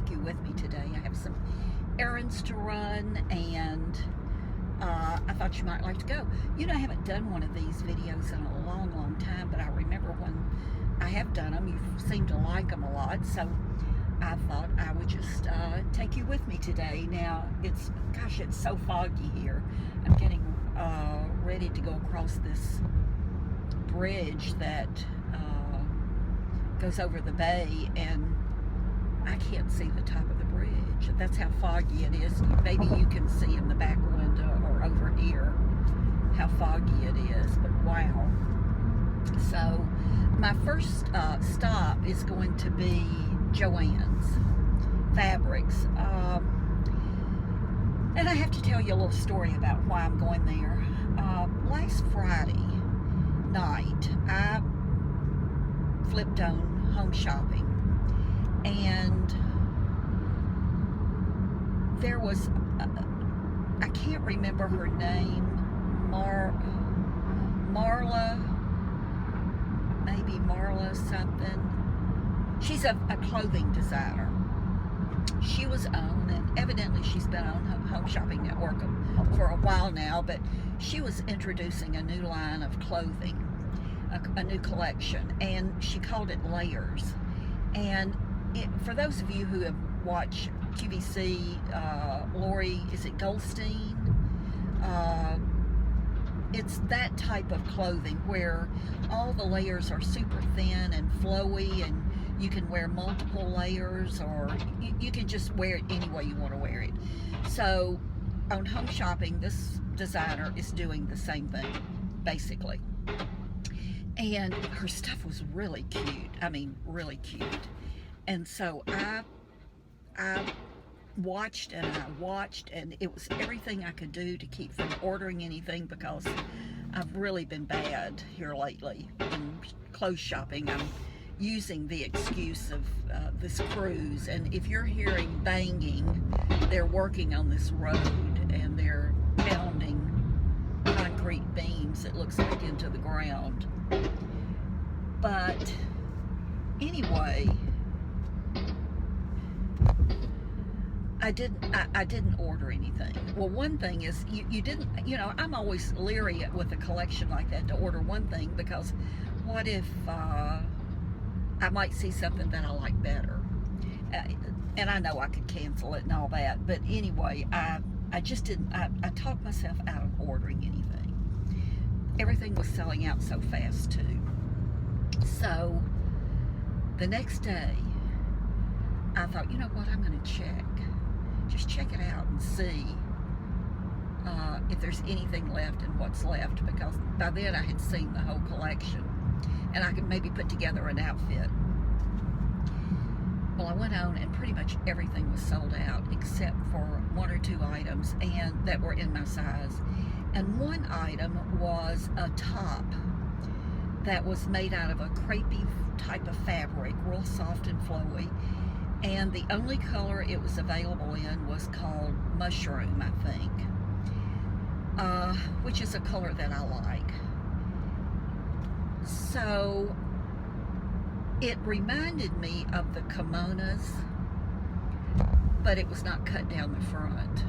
take you with me today. I have some errands to run, and I thought you might like to go. You know, I haven't done one of these videos in a long time, but I remember when I have done them, you seem to like them a lot, so I thought I would just take you with me today. Now, it's so foggy here. I'm getting ready to go across this bridge that goes over the bay, and I can't see the top of the bridge. That's how foggy it is. Maybe you can see in the back window or over here how foggy it is, but wow. So my first stop is going to be Joann Fabrics. And I have to tell you a little story about why I'm going there. Last Friday night, I flipped on Home Shopping, and there was, I can't remember her name, Marla, maybe Marla something. She's a clothing designer. She was on, and evidently she's been on Home Shopping Network for a while now, but she was introducing a new line of clothing, a new collection, and she called it Layers. And for those of you who have watched QVC, Lori, is it Goldstein? It's that type of clothing where all the layers are super thin and flowy, and you can wear multiple layers, or you can just wear it any way you want to wear it. So on Home Shopping, this designer is doing the same thing, basically. And her stuff was really cute. I mean, really cute. And so I watched, and it was everything I could do to keep from ordering anything, because I've really been bad here lately in clothes shopping. I'm using the excuse of this cruise, and if you're hearing banging, they're working on this road, and they're pounding concrete beams, it looks like, into the ground. But anyway, I didn't order anything. Well, one thing is, you didn't, you know, I'm always leery with a collection like that to order one thing, because what if I might see something that I like better, and I know I could cancel it and all that, but anyway, I just didn't, I talked myself out of ordering anything. Everything was selling out so fast too. So the next day, I thought, you know what, I'm going to just check it out and see if there's anything left and what's left, because by then I had seen the whole collection, and I could maybe put together an outfit. Well, I went on, and pretty much everything was sold out except for one or two items, and that were in my size. And one item was a top that was made out of a crepey type of fabric, real soft and flowy, and the only color it was available in was called Mushroom, I think, which is a color that I like. So it reminded me of the kimonos, but it was not cut down the front.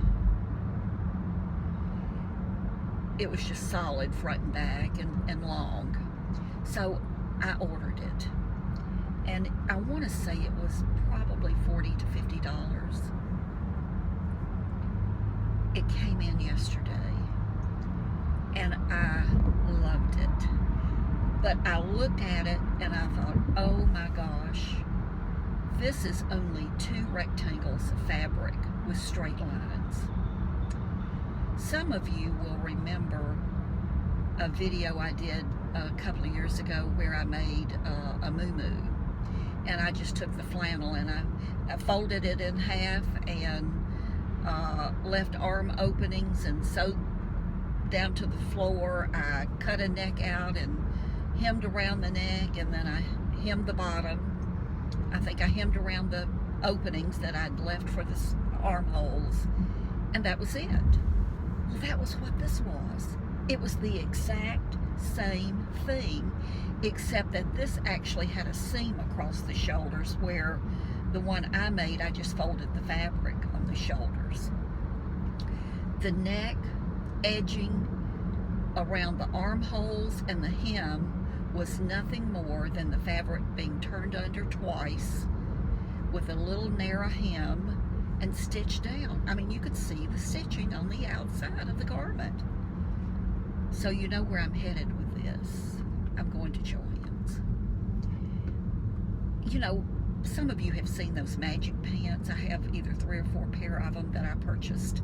It was just solid front and back, and long. So I ordered it, and I want to say it was probably $40 to $50. It came in yesterday, and I loved it. But I looked at it, and I thought, oh my gosh, this is only 2 rectangles of fabric with straight lines. Some of you will remember a video I did a couple of years ago where I made a muumuu, and I just took the flannel and I folded it in half, and left arm openings and sewed down to the floor. I cut a neck out and hemmed around the neck, and then I hemmed the bottom. I think I hemmed around the openings that I'd left for the armholes, and that was it. Well, that was what this was. It was the exact same thing, except that this actually had a seam across the shoulders where the one I made, I just folded the fabric on the shoulders. The neck edging around the armholes and the hem was nothing more than the fabric being turned under twice with a little narrow hem and stitched down. I mean, you could see the stitching on the outside of the garment. So you know where I'm headed with this. I'm going to Joann's. You know, some of you have seen those magic pants. I have either 3 or 4 pair of them that I purchased,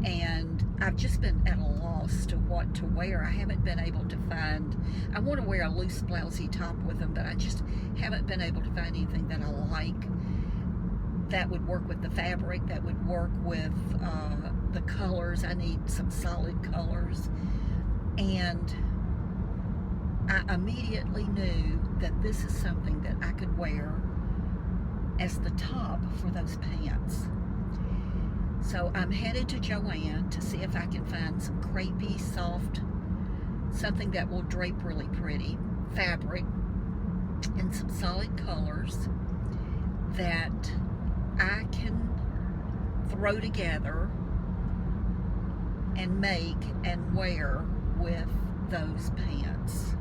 and I've just been at a loss to what to wear. I haven't been able to find, I want to wear a loose blousey top with them, but I just haven't been able to find anything that I like that would work with the fabric, that would work with the colors. I need some solid colors. And I immediately knew that this is something that I could wear as the top for those pants. So I'm headed to Joann to see if I can find some crepey, soft, something that will drape really pretty fabric and some solid colors that I can throw together and make and wear with those pants.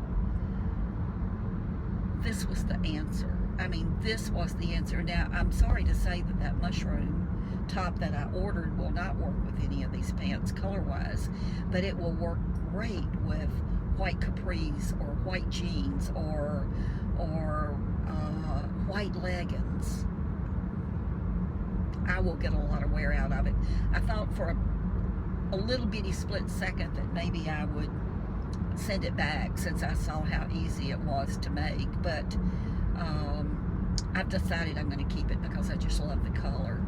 This was the answer. I mean, this was the answer. Now, I'm sorry to say that that mushroom top that I ordered will not work with any of these pants color-wise, but it will work great with white capris or white jeans or white leggings. I will get a lot of wear out of it. I thought for a little bitty split second that maybe I would send it back since I saw how easy it was to make, but I've decided I'm going to keep it because I just love the color.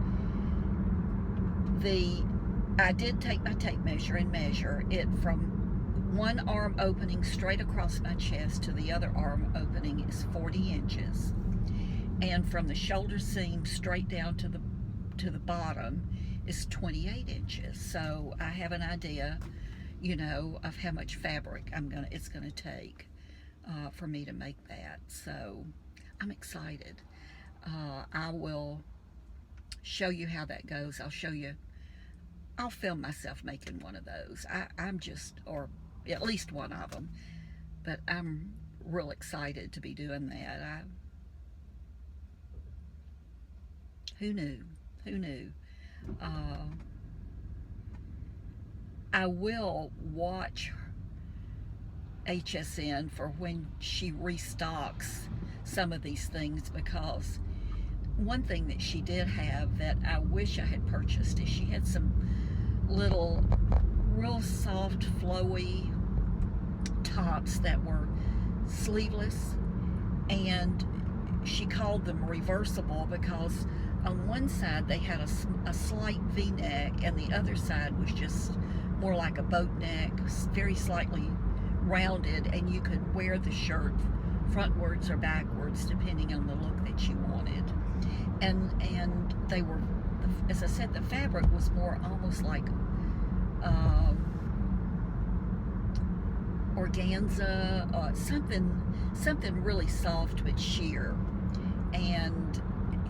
I did take my tape measure and measure it from one arm opening straight across my chest to the other arm opening is 40 inches, and from the shoulder seam straight down to the bottom is 28 inches. So I have an idea, you know, of how much fabric it's gonna take for me to make that. So I'm excited. I will show you how that goes. I'll film myself making one of those. I'm just, or at least one of them, but I'm real excited to be doing that. Who knew? Who knew? I will watch HSN for when she restocks some of these things, because one thing that she did have that I wish I had purchased is she had some little real soft flowy tops that were sleeveless, and she called them reversible because on one side they had a slight V-neck and the other side was just more like a boat neck, very slightly rounded, and you could wear the shirt frontwards or backwards depending on the look that you wanted. And they were, as I said, the fabric was more almost like organza, something really soft but sheer. And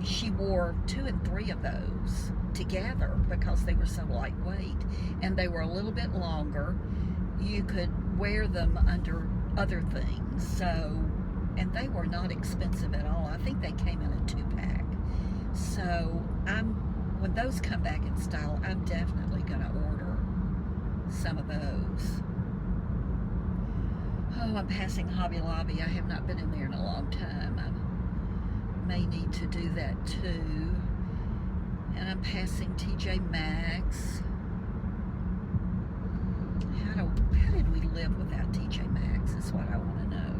she wore 2 and 3 of those together because they were so lightweight, and they were a little bit longer. You could wear them under other things. So, and they were not expensive at all. I think they came in a 2-pack. So when those come back in style, I'm definitely gonna order some of those. Oh, I'm passing Hobby Lobby. I have not been in there in a long time. I may need to do that too. And I'm passing TJ Maxx. How did we live without TJ Maxx is what I want to know.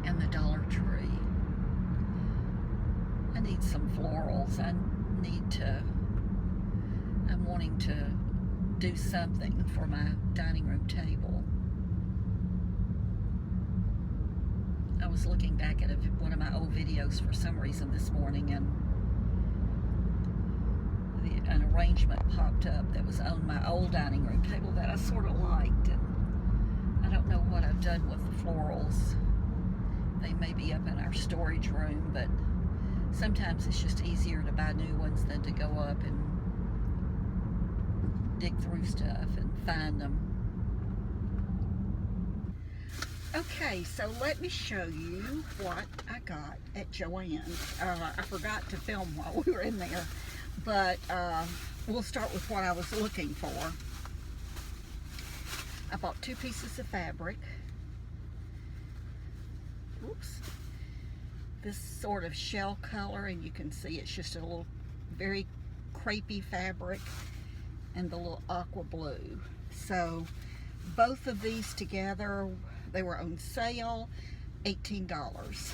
And the Dollar Tree. I need some florals. I'm wanting to do something for my dining room table. I was looking back at one of my old videos for some reason this morning, and an arrangement popped up that was on my old dining room table that I sort of liked, and I don't know what I've done with the florals They may be up in our storage room, but sometimes it's just easier to buy new ones than to go up and dig through stuff and find them. Okay, so let me show you what I got at Joann's. I forgot to film while we were in there, but we'll start with what I was looking for. I bought 2 pieces of fabric. Oops. This sort of shell color, and you can see it's just a little very crepey fabric, and the little aqua blue. So both of these together, they were on sale, $18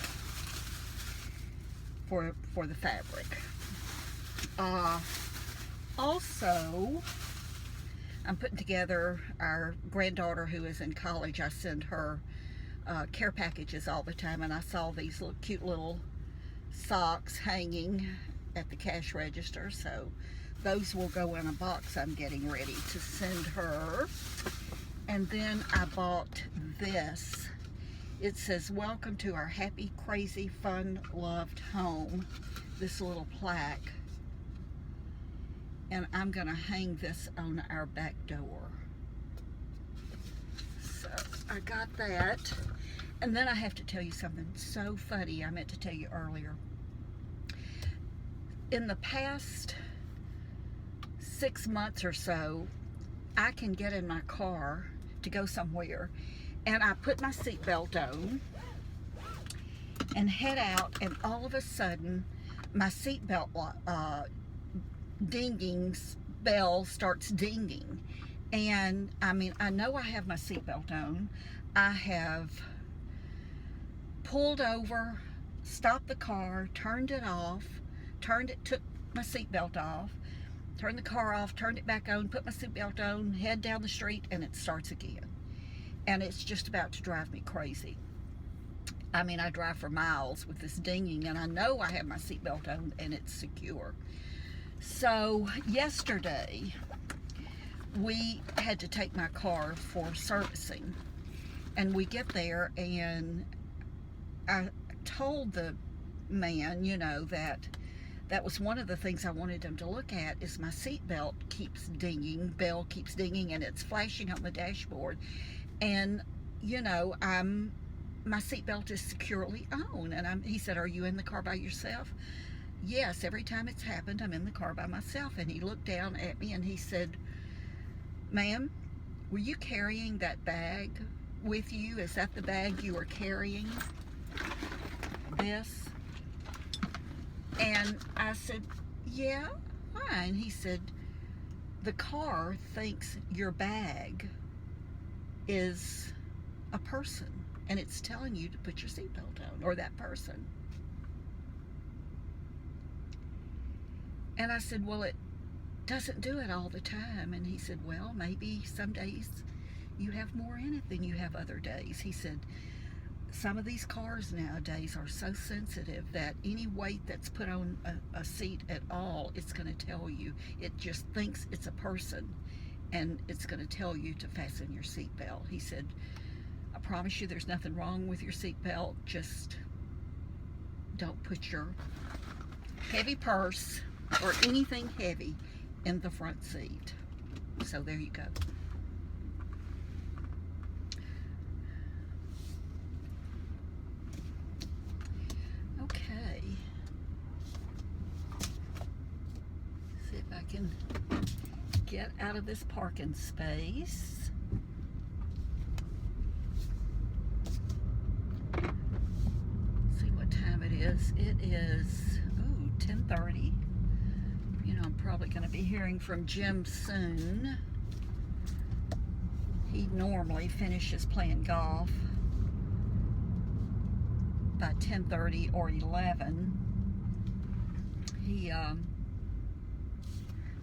for the fabric. Also, I'm putting together our granddaughter who is in college. I send her care packages all the time, and I saw these little cute little socks hanging at the cash register, so those will go in a box I'm getting ready to send her. And then I bought this. It says, "Welcome to our happy, crazy, fun, loved home." This little plaque. And I'm gonna hang this on our back door. So I got that. And then I have to tell you something so funny I meant to tell you earlier. In the past 6 months or so, I can get in my car to go somewhere, and I put my seatbelt on and head out, and all of a sudden my seatbelt bell starts dinging. And I mean, I know I have my seatbelt on. I have pulled over, stopped the car, turned it off, took my seatbelt off, turned the car off, turned it back on, put my seatbelt on, head down the street, and it starts again. And it's just about to drive me crazy. I mean, I drive for miles with this dinging, and I know I have my seatbelt on and it's secure. So yesterday, we had to take my car for servicing, and we get there, and I told the man, you know, that was one of the things I wanted him to look at, is my seatbelt keeps dinging, bell keeps dinging, and it's flashing on the dashboard. And, you know, my seatbelt is securely on. And he said, "Are you in the car by yourself?" Yes, every time it's happened, I'm in the car by myself. And he looked down at me and he said, "Ma'am, were you carrying that bag with you? Is that the bag you were carrying? This?" And I said, "Yeah, fine." He said, "The car thinks your bag is a person, and it's telling you to put your seatbelt on, or that person." And I said, "Well, it doesn't do it all the time." And he said, "Well, maybe some days you have more in it than you have other days." He said, "Some of these cars nowadays are so sensitive that any weight that's put on a seat at all, it's going to tell you. It just thinks it's a person, and it's going to tell you to fasten your seatbelt." He said, "I promise you there's nothing wrong with your seatbelt. Just don't put your heavy purse or anything heavy in the front seat." So there you go. Okay. See if I can get out of this parking space. See what time it is. It is 10:30. You know, I'm probably going to be hearing from Jim soon. He normally finishes playing golf by 10:30 or 11. I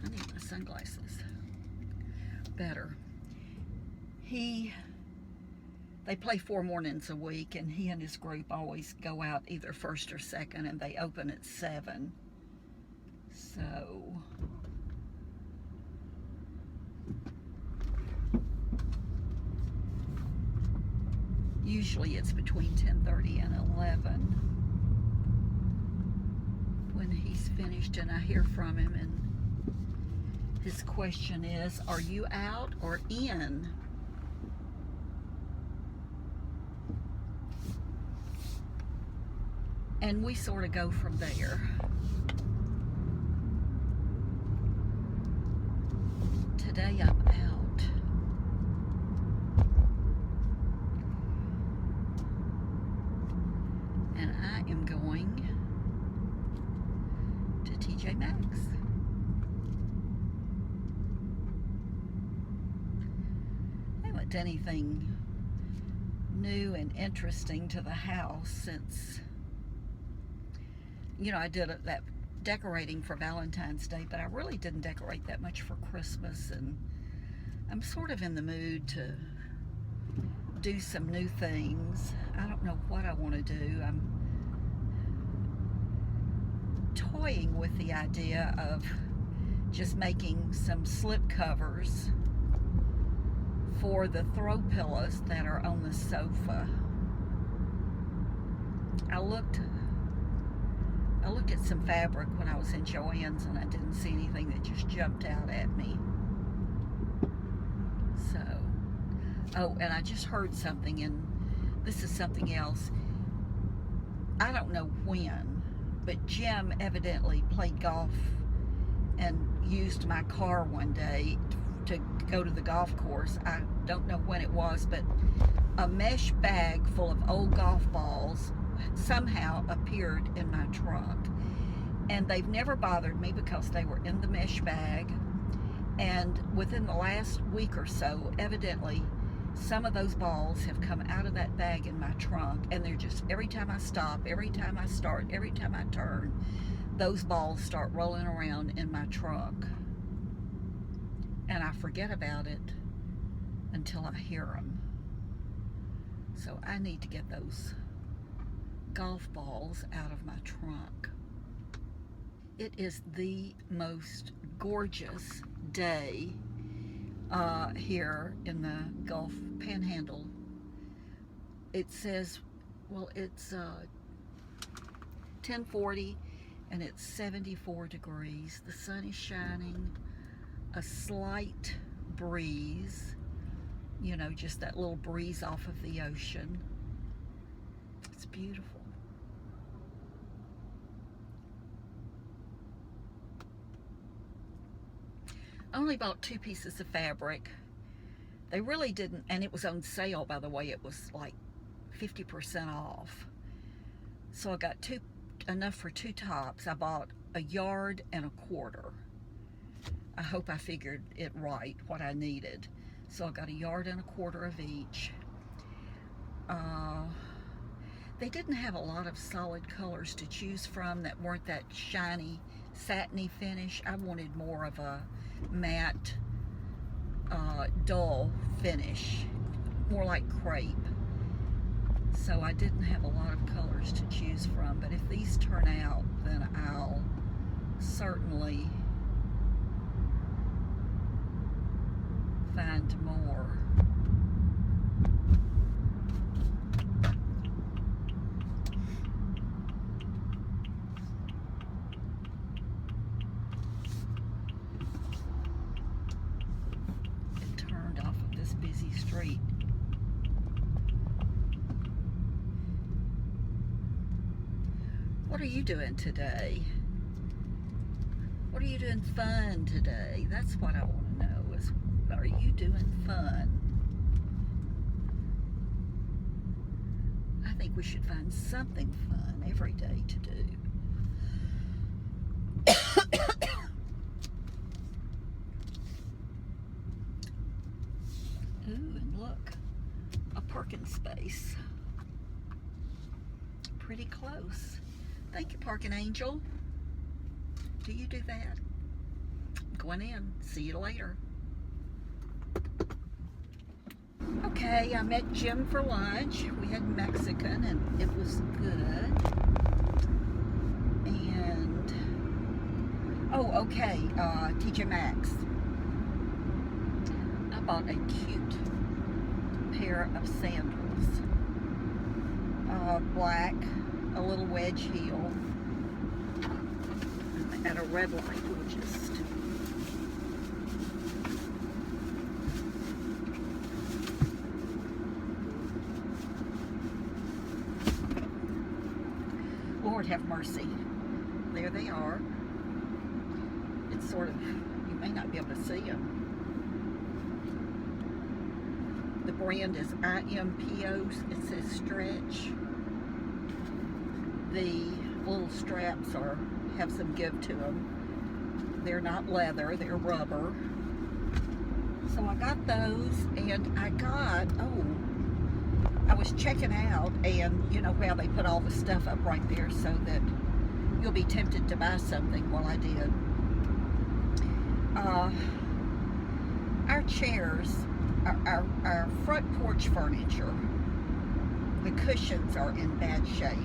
need my sunglasses. Better. They play 4 mornings a week, and he and his group always go out either first or second, and they open at 7. So Usually it's between 10:30 and 11 when he's finished and I hear from him, and his question is, are you out or in? And we sort of go from there. Today I'm out. And I am going to TJ Maxx. I haven't done anything new and interesting to the house since, you know, I did that decorating for Valentine's Day, but I really didn't decorate that much for Christmas, and I'm sort of in the mood to do some new things. I don't know what I want to do. I'm toying with the idea of just making some slip covers for the throw pillows that are on the sofa. I looked at some fabric when I was in Joann's, and I didn't see anything that just jumped out at me. So, oh, and I just heard something, and this is something else. I don't know when, but Jim evidently played golf and used my car one day to go to the golf course. I don't know when it was, but a mesh bag full of old golf balls somehow appeared in my trunk, and they've never bothered me because they were in the mesh bag. And within the last week or so, evidently some of those balls have come out of that bag in my trunk, and they're just, every time I stop, every time I start, every time I turn, those balls start rolling around in my trunk, and I forget about it until I hear them. So I need to get those golf balls out of my trunk. It is the most gorgeous day here in the Gulf Panhandle. It says, well, it's 10:40 and it's 74 degrees. The sun is shining, a slight breeze, you know, just that little breeze off of the ocean. It's beautiful. I only bought 2 pieces of fabric. They really didn't, and it was on sale, by the way. It was like 50% off. So I got enough for 2 tops. I bought 1.25 yards. I hope I figured it right, what I needed. So I got 1.25 yards of each. They didn't have a lot of solid colors to choose from that weren't that shiny, satiny finish. I wanted more of a matte, dull finish, more like crepe. So I didn't have a lot of colors to choose from, but if these turn out, then I'll certainly find more. It turned off of this busy street. What are you doing today? What are you doing fun today? That's what I want to know, is are you doing fun? I think we should find something fun every day to do. Ooh, and look, a parking space. Pretty close. Thank you, parking angel. Do you do that? I'm going in. See you later. Okay, I met Jim for lunch. We had Mexican and it was good. And, oh, okay, TJ Maxx. I bought a cute pair of sandals. black, a little wedge heel. At a red light, we'll just... Lord have mercy. There they are. It's sort of, you may not be able to see them. The brand is IMPOs. It says stretch. The little straps have some give to them. They're not leather, they're rubber. So I got those, and I was checking out, and you know how they put all the stuff up right there so that you'll be tempted to buy something. Well, I did. Our chairs, our front porch furniture, the cushions are in bad shape.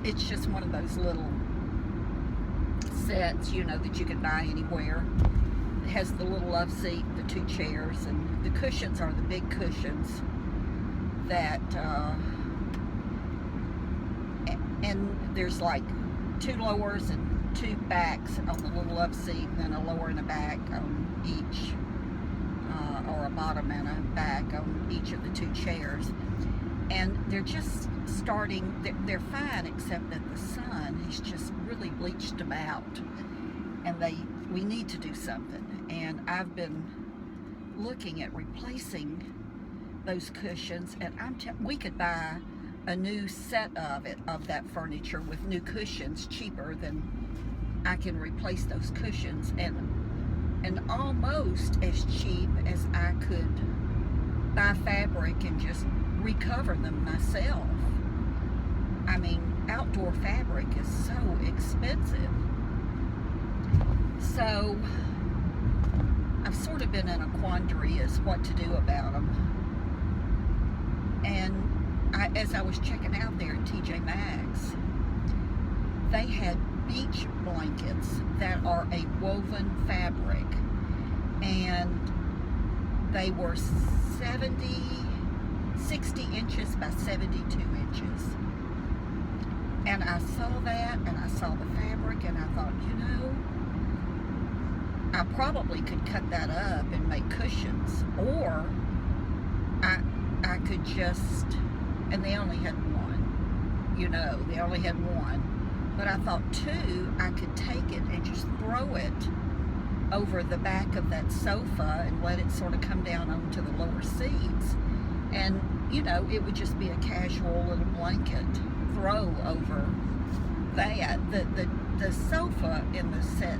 It's just one of those little sets, you know, that you can buy anywhere. It has the little love seat, the two chairs, and the cushions are the big cushions that, and there's like two lowers and two backs on the little love seat, and then a lower and a back on each, or a bottom and a back on each of the two chairs. And they're just starting, they're fine, except that the sun has just really bleached them out, and we need to do something. And I've been looking at replacing those cushions, and we could buy a new set of that furniture with new cushions cheaper than I can replace those cushions, and almost as cheap as I could buy fabric and just recover them myself. I mean, outdoor fabric is so expensive. So I've sort of been in a quandary as what to do about them. And as I was checking out there at TJ Maxx, they had beach blankets that are a woven fabric, and they were 60 inches by 72 inches. And I saw that, and I saw the fabric, and I thought, you know, I probably could cut that up and make cushions, or I could just, and they only had one, you know, they only had one. But I thought, too, I could take it and just throw it over the back of that sofa and let it sort of come down onto the lower seats. And, you know, it would just be a casual little blanket throw over that. The sofa in the set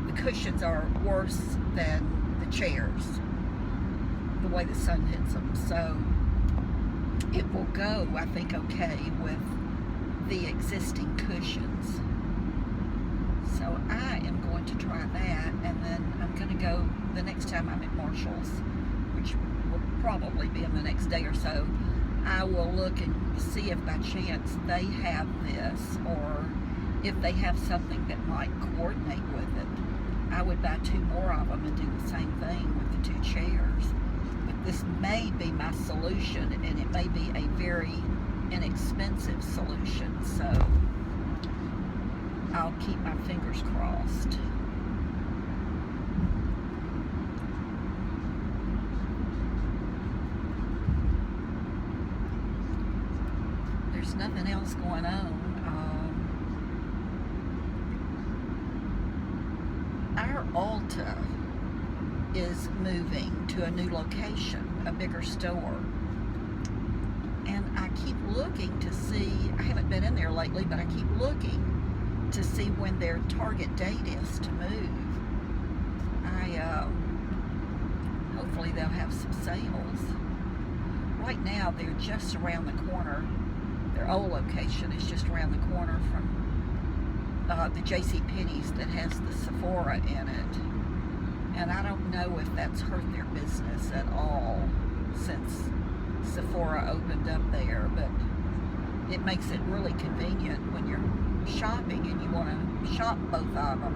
the cushions are worse than the chairs, the way the sun hits them. So it will go, I think, okay with the existing cushions. So I am going to try that, and then I'm going to go the next time I'm at Marshall's, which will probably be in the next day or so. I will look and see if by chance they have this, or if they have something that might coordinate with it. I would buy 2 more of them and do the same thing with the 2 chairs. But this may be my solution, and it may be a very inexpensive solution, so I'll keep my fingers crossed. There's nothing else going on. Our Ulta is moving to a new location, a bigger store. And I keep looking to see, I haven't been in there lately, but I keep looking to see when their target date is to move. Hopefully they'll have some sales. Right now they're just around the corner. Their old location is just around the corner from the JCPenney's that has the Sephora in it. And I don't know if that's hurt their business at all since Sephora opened up there, but it makes it really convenient when you're shopping and you want to shop both of them.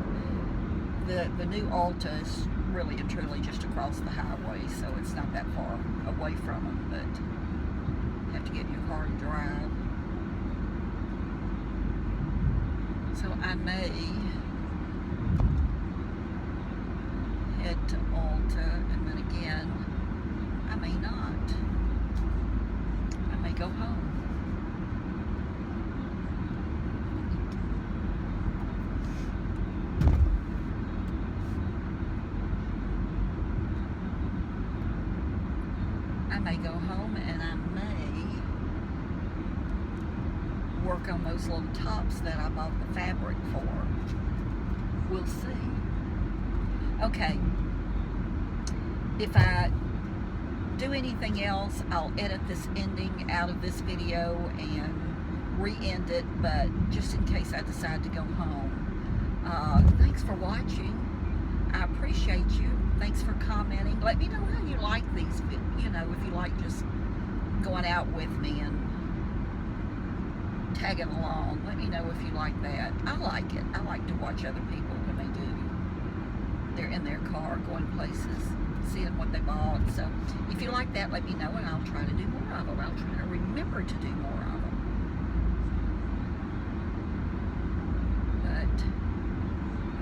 The new Ulta is really and truly just across the highway, so it's not that far away from them, but have to get in your car and drive. So I may head to Ulta, and then again, I may not. I may go home. I may go home, and I may work on those little tops that I bought the fabric for. We'll see. Okay. If I do anything else, I'll edit this ending out of this video and re-end it, but just in case I decide to go home. Thanks for watching. I appreciate you. Thanks for commenting. Let me know how you like these, you know, if you like just going out with me and tagging along. Let me know if you like that. I like it. I like to watch other people when they do. They're in their car going places, seeing what they bought. So if you like that, let me know, and I'll try to do more of them. I'll try to remember to do more of them. But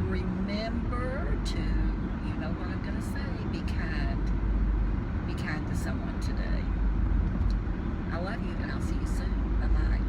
remember to, you know what I'm going to say, be kind. Be kind to someone today. I love you, and I'll see you soon. Bye-bye.